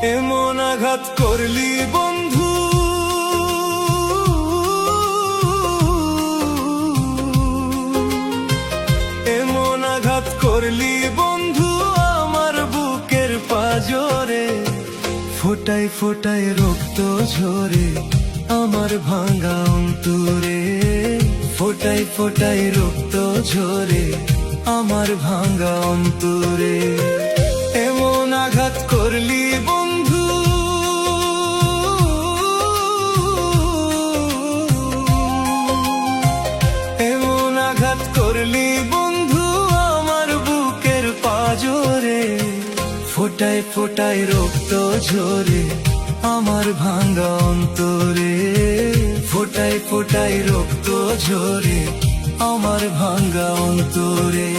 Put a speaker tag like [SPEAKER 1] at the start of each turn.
[SPEAKER 1] এমন আঘাত করলি বন্ধু, এমন আঘাত করলি বন্ধু আমার বুকের পাঁজরে। ফোটায় ফোটায় রক্ত ঝরে আমার ভাঙা অন্তরে। ফোটায় ফোটায় রক্ত ঝরে আমার ভাঙা অন্তরে। এমন আঘাত করলি বন্ধু, এমন আঘাত করলি বন্ধু আমার বুকের পাঁজরে। ফোটায় ফোটায় রক্ত ঝরে আমার ভাঙা অন্তরে। ফোটায় ফোটায় রক্ত ঝরে আমার ভাঙা অন্তরে।